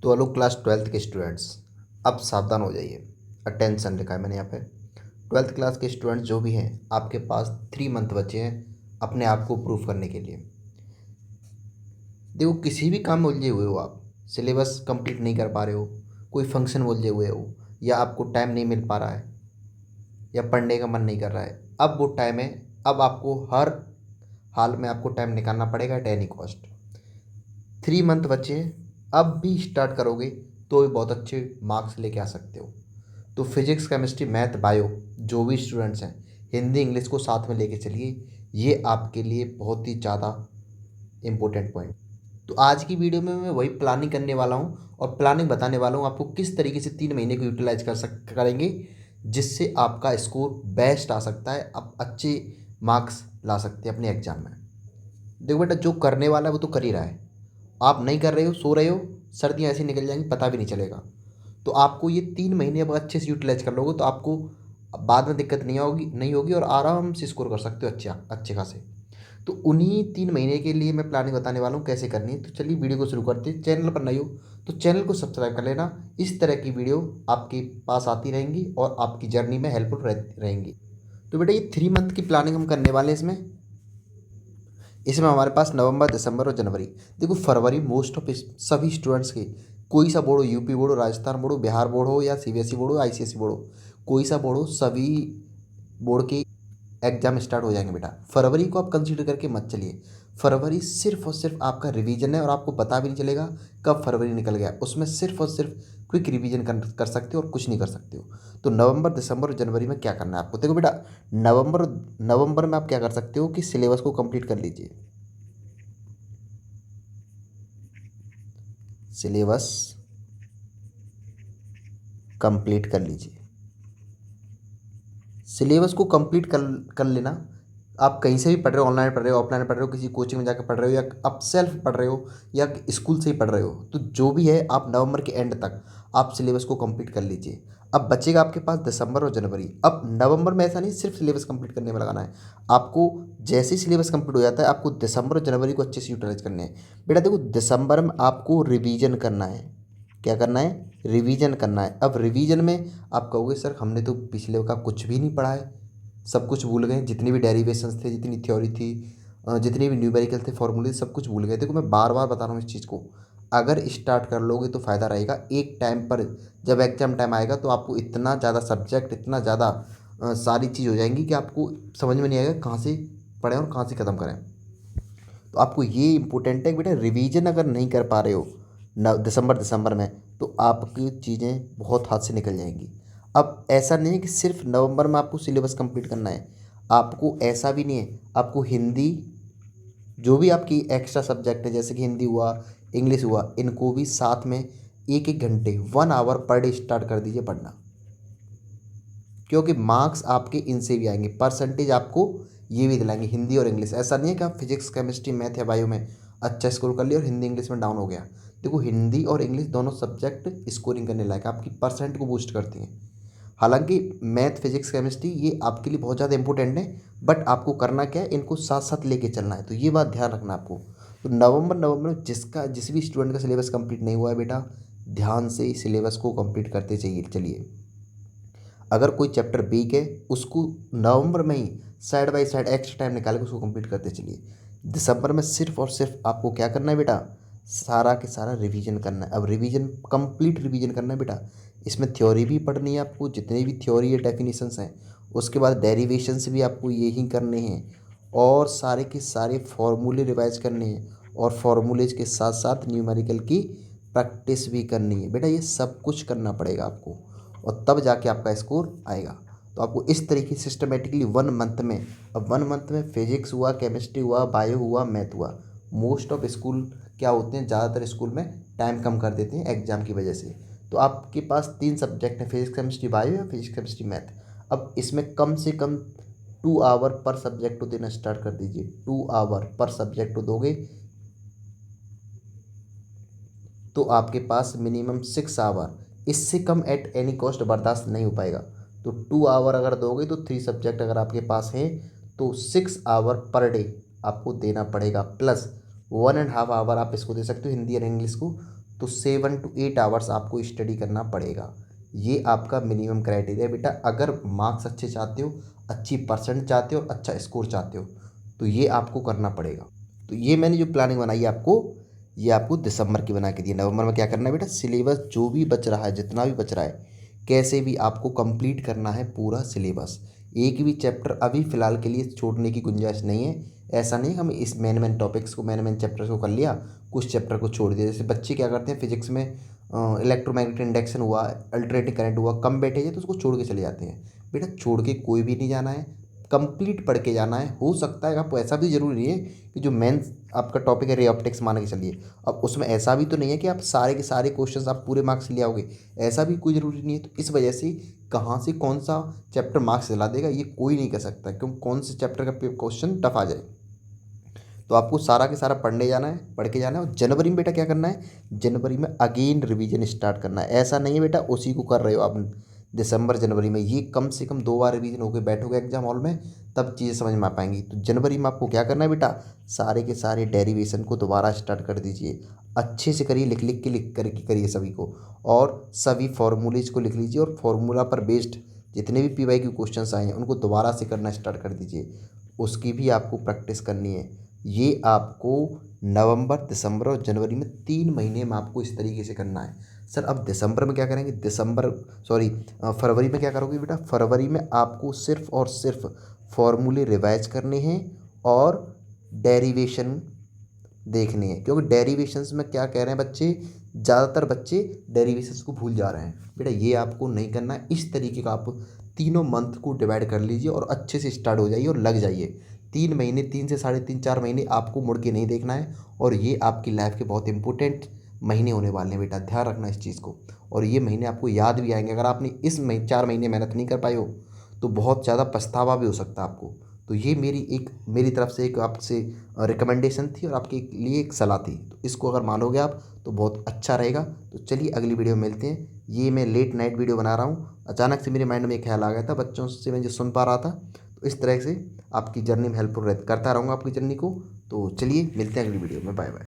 तो hello class twelfth के students, अब सावधान हो जाइए। अटेंशन लिखा है मैंने यहाँ पे। ट्वेल्थ क्लास के स्टूडेंट्स जो भी हैं, आपके पास 3 मंथ बचे हैं अपने आप को प्रूव करने के लिए। देखो, किसी भी काम में उलझे हुए हो आप, सिलेबस कंप्लीट नहीं कर पा रहे हो, कोई फंक्शन में उलझे हुए हो, या आपको टाइम नहीं मिल पा रहा है, या पढ़ने का मन नहीं कर रहा है, अब वो टाइम है। अब आपको हर हाल में आपको टाइम निकालना पड़ेगा एट एनी कॉस्ट। 3 मंथ बचे हैं, अब भी स्टार्ट करोगे तो भी बहुत अच्छे मार्क्स लेके आ सकते हो। तो फिजिक्स केमिस्ट्री मैथ बायो जो भी स्टूडेंट्स हैं, हिंदी इंग्लिश को साथ में लेके चलिए। ये आपके लिए बहुत ही ज़्यादा इम्पोर्टेंट पॉइंट। तो आज की वीडियो में मैं वही प्लानिंग करने वाला हूँ और प्लानिंग बताने वाला हूँ आपको किस तरीके से 3 महीने को यूटिलाइज करेंगे, जिससे आपका स्कोर बेस्ट आ सकता है, आप अच्छे मार्क्स ला सकते हैं अपने एग्जाम में। देखो बेटा, जो करने वाला है वो तो कर ही रहा है। आप नहीं कर रहे हो, सो रहे हो, सर्दियाँ ऐसे निकल जाएंगी, पता भी नहीं चलेगा। तो आपको ये 3 महीने अब अच्छे से यूटिलाइज कर लोगे तो आपको बाद में दिक्कत नहीं होगी और आराम से स्कोर कर सकते हो अच्छे अच्छे खासे। तो उन्हीं 3 महीने के लिए मैं प्लानिंग बताने वाला हूँ कैसे करनी है। तो चलिए वीडियो को शुरू करते हैं। चैनल पर नए हो तो चैनल को सब्सक्राइब कर लेना। इस तरह की वीडियो आपके पास आती रहेंगी और आपकी जर्नी में हेल्पफुल रहेंगी। तो बेटा, ये 3 मंथ की प्लानिंग हम करने वाले हैं। इसमें हमारे पास नवंबर, दिसंबर और जनवरी। देखो, फरवरी मोस्ट ऑफ सभी स्टूडेंट्स के, कोई सा बोर्ड हो, यूपी बोर्ड हो, राजस्थान बोर्ड हो, बिहार बोर्ड हो, या सीबीएसई बोर्ड हो, आईसीएसई बोर्ड हो, कोई सा बोर्ड हो, सभी बोर्ड के एग्जाम स्टार्ट हो जाएंगे। बेटा, फरवरी को आप कंसीडर करके मत चलिए। फरवरी सिर्फ और सिर्फ आपका रिवीजन है और आपको पता भी नहीं चलेगा कब फरवरी निकल गया। उसमें सिर्फ और सिर्फ क्विक रिवीजन कर सकते हो और कुछ नहीं कर सकते हो। तो नवंबर, दिसंबर और जनवरी में क्या करना है आपको? देखो बेटा, नवंबर नवंबर में आप क्या कर सकते हो कि सिलेबस को कंप्लीट कर लीजिए। सिलेबस कंप्लीट कर लीजिए। सिलेबस को कंप्लीट कर लेना। आप कहीं से भी पढ़ रहे हो, ऑनलाइन पढ़ रहे हो, ऑफलाइन पढ़ रहे हो, किसी कोचिंग में जाकर पढ़ रहे हो, या आप सेल्फ पढ़ रहे हो, या स्कूल से ही पढ़ रहे हो, तो जो भी है आप नवंबर के एंड तक आप सिलेबस को कंप्लीट कर लीजिए। अब बचेगा आपके पास दिसंबर और जनवरी। अब नवंबर में ऐसा नहीं सिर्फ सिलेबस कंप्लीट करने में लगाना है आपको। जैसे ही सिलेबस कंप्लीट हो जाता है, आपको दिसंबर और जनवरी को अच्छे से यूटिलाइज करने हैं। बेटा देखो, दिसंबर में आपको रिवीजन करना है। क्या करना है? रिवीजन करना है। अब रिवीजन में आप कहोगे सर हमने तो पिछले का कुछ भी नहीं पढ़ा है, सब कुछ भूल गए, जितनी भी डेरिवेशंस थे, जितनी थ्योरी थी, जितने भी न्यूमेरिकल थे, फॉर्मूले, सब कुछ भूल गए। देखो, मैं बार बार बता रहा हूँ इस चीज़ को। अगर स्टार्ट कर लोगे तो फ़ायदा रहेगा। एक टाइम पर जब एग्जाम टाइम आएगा तो आपको इतना ज़्यादा सब्जेक्ट, इतना ज़्यादा सारी चीज़ हो जाएंगी कि आपको समझ में नहीं आएगा कहाँ से पढ़ें और कहाँ से ख़त्म करें। तो आपको ये इंपॉर्टेंट है कि बेटा, रिवीजन अगर नहीं कर पा रहे हो दिसंबर दिसंबर में, तो आपकी चीज़ें बहुत हाथ से निकल जाएंगी। अब ऐसा नहीं है कि सिर्फ नवंबर में आपको सिलेबस कंप्लीट करना है। आपको ऐसा भी नहीं है, आपको हिंदी, जो भी आपकी एक्स्ट्रा सब्जेक्ट है जैसे कि हिंदी हुआ, इंग्लिश हुआ, इनको भी साथ में 1 1 घंटे 1 आवर पर डे स्टार्ट कर दीजिए पढ़ना। क्योंकि मार्क्स आपके इनसे भी आएंगे, परसेंटेज आपको ये भी दिलाएंगे, हिंदी और इंग्लिश। ऐसा नहीं है कि आप फिजिक्स केमिस्ट्री मैथ या बायो में अच्छा स्कोर कर लिया और हिंदी इंग्लिश में डाउन हो गया। देखो, हिंदी और इंग्लिश दोनों सब्जेक्ट स्कोरिंग करने लायक, आपकी परसेंट को बूस्ट करती हैं। हालांकि मैथ, फिजिक्स, केमिस्ट्री ये आपके लिए बहुत ज़्यादा इंपॉर्टेंट है, बट आपको करना क्या है, इनको साथ साथ लेके चलना है। तो ये बात ध्यान रखना आपको। तो नवंबर में जिस भी स्टूडेंट का सिलेबस कंप्लीट नहीं हुआ है बेटा, ध्यान से सिलेबस को कंप्लीट करते चाहिए चलिए। अगर कोई चैप्टर वीक है, उसको नवंबर में ही side by side extra time निकाल के उसको कंप्लीट करते चलिए। दिसंबर में सिर्फ और सिर्फ आपको क्या करना है बेटा, सारा के सारा रिवीजन करना है। अब रिवीजन, कंप्लीट रिवीजन करना है बेटा। इसमें थ्योरी भी पढ़नी है आपको, जितनी भी थ्योरी है, डेफिनेशंस हैं, उसके बाद डेरिवेशंस भी आपको यही करने हैं, और सारे के सारे फॉर्मूले रिवाइज करने हैं, और फॉर्मूलेज के साथ साथ न्यूमेरिकल की प्रैक्टिस भी करनी है। बेटा, ये सब कुछ करना पड़ेगा आपको, और तब जाके आपका स्कोर आएगा। तो आपको इस तरीके सिस्टमेटिकली 1 मंथ में, अब 1 मंथ में फिजिक्स हुआ, केमिस्ट्री हुआ, बायो हुआ, मैथ हुआ, मोस्ट ऑफ स्कूल क्या होते हैं, ज़्यादातर स्कूल में टाइम कम कर देते हैं एग्जाम की वजह से। तो आपके पास 3 सब्जेक्ट हैं, फिजिक्स केमिस्ट्री बायो या फिजिक्स केमिस्ट्री मैथ। अब इसमें कम से कम 2 आवर पर सब्जेक्ट को देना स्टार्ट कर दीजिए। 2 आवर पर सब्जेक्ट को दोगे तो आपके पास मिनिमम 6 आवर, इससे कम एट एनी कॉस्ट बर्दाश्त नहीं हो पाएगा। तो 2 आवर अगर दोगे तो 3 सब्जेक्ट अगर आपके पास हैं तो 6 आवर पर डे आपको देना पड़ेगा, प्लस 1.5 आवर आप इसको दे सकते हो हिंदी और इंग्लिश को। तो 7 to 8 आवर्स आपको स्टडी करना पड़ेगा। ये आपका मिनिमम क्राइटेरिया है बेटा। अगर मार्क्स अच्छे चाहते हो, अच्छी परसेंट चाहते हो, अच्छा स्कोर चाहते हो, तो ये आपको करना पड़ेगा। तो ये मैंने जो प्लानिंग बनाई है आपको, ये आपको दिसंबर की बना के दी। नवंबर में क्या करना है बेटा, सिलेबस जो भी बच रहा है, जितना भी बच रहा है, कैसे भी आपको कंप्लीट करना है पूरा सिलेबस। एक भी चैप्टर अभी फ़िलहाल के लिए छोड़ने की गुंजाइश नहीं है। ऐसा नहीं हम इस मेन टॉपिक्स को, मेन चैप्टर्स को कर लिया, कुछ चैप्टर को छोड़ दिया। जैसे बच्चे क्या करते हैं, फिजिक्स में इलेक्ट्रोमैग्नेटिक इंडक्शन हुआ, अल्टरनेटिंग करंट हुआ, कम बैठे हैं तो उसको छोड़ के चले जाते हैं। बेटा छोड़ के कोई भी नहीं जाना है, कंप्लीट पढ़ के जाना है। हो सकता है आपको, ऐसा भी ज़रूरी नहीं है कि जो मेन आपका टॉपिक है रे ऑप्टिक्स मान के चलिए, अब उसमें ऐसा भी तो नहीं है कि आप सारे के सारे क्वेश्चंस आप पूरे मार्क्स ले आओगे, ऐसा भी कोई ज़रूरी नहीं है। तो इस वजह से कहाँ से कौन सा चैप्टर मार्क्स दिला देगा ये कोई नहीं कह सकता, क्यों कौन से चैप्टर का क्वेश्चन टफ आ जाए। तो आपको सारा के सारा पढ़ने जाना है, पढ़ के जाना है। और जनवरी में बेटा क्या करना है, जनवरी में अगेन रिवीजन स्टार्ट करना है। ऐसा नहीं है बेटा उसी को कर रहे हो आप दिसंबर जनवरी में, ये कम से कम 2 बार रिवीजन होकर बैठोगे एग्जाम हॉल में, तब चीज़ें समझ में आ पाएंगी। तो जनवरी में आपको क्या करना है बेटा, सारे के सारे डेरिवेशन को दोबारा स्टार्ट कर दीजिए, अच्छे से करिए, लिख लिख के लिख करके करिए सभी को, और सभी फॉर्मूलेज को लिख लीजिए, और फॉर्मूला पर बेस्ड जितने भी पीवाई के क्वेश्चंस आए हैं उनको दोबारा से करना स्टार्ट कर दीजिए, उसकी भी आपको प्रैक्टिस करनी है। ये आपको नवंबर, दिसंबर और जनवरी में 3 महीने में आपको इस तरीके से करना है। सर अब दिसंबर में क्या करेंगे, फरवरी में क्या करोगे बेटा, फरवरी में आपको सिर्फ और सिर्फ फॉर्मूले रिवाइज करने हैं और डेरिवेशन देखने हैं। क्योंकि डेरिवेशंस में क्या कह रहे हैं बच्चे, ज़्यादातर बच्चे डेरिवेशंस को भूल जा रहे हैं। बेटा ये आपको नहीं करना है। इस तरीके का आप तीनों मंथ को डिवाइड कर लीजिए और अच्छे से स्टार्ट हो जाइए और लग जाइए। 3 महीने, 3 से 3.5 4 महीने आपको मुड़ के नहीं देखना है, और ये आपकी लाइफ के बहुत इंपॉर्टेंट महीने होने वाले हैं बेटा, ध्यान रखना इस चीज़ को। और ये महीने आपको याद भी आएंगे। अगर आपने इस महीने 4 महीने मेहनत नहीं कर पाए हो तो बहुत ज़्यादा पछतावा भी हो सकता है आपको। तो ये मेरी तरफ से एक आपसे रिकमेंडेशन थी और आपके लिए एक सलाह थी। तो इसको अगर मानोगे आप तो बहुत अच्छा रहेगा। तो चलिए अगली वीडियो में मिलते हैं। ये मैं लेट नाइट वीडियो बना रहा हूँ, अचानक से मेरे माइंड में एक ख्याल आ गया था, बच्चों से मैं जो सुन पा रहा था, तो इस तरह से आपकी जर्नी में हेल्पफुल करता रहूँगा आपकी जर्नी को। तो चलिए मिलते हैं अगली वीडियो में, बाय बाय।